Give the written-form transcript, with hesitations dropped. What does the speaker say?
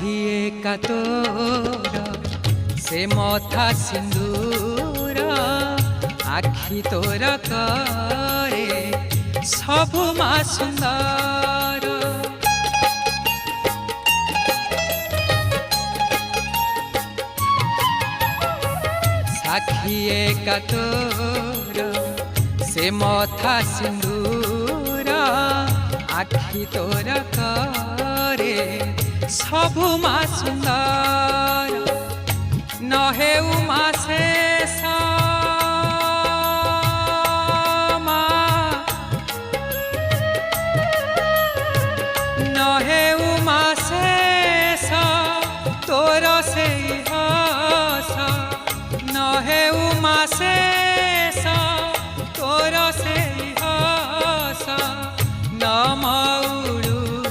सखिए का तोर से मथा सिंदूर आखि तोर करे सबु मा सुंदर सखिए का तोर से मथा सिंदूर आखि तोर करे सबु मा सुंदर नहे उमा शेष नहे उमा शेष तोर से हस नहे उमा शेष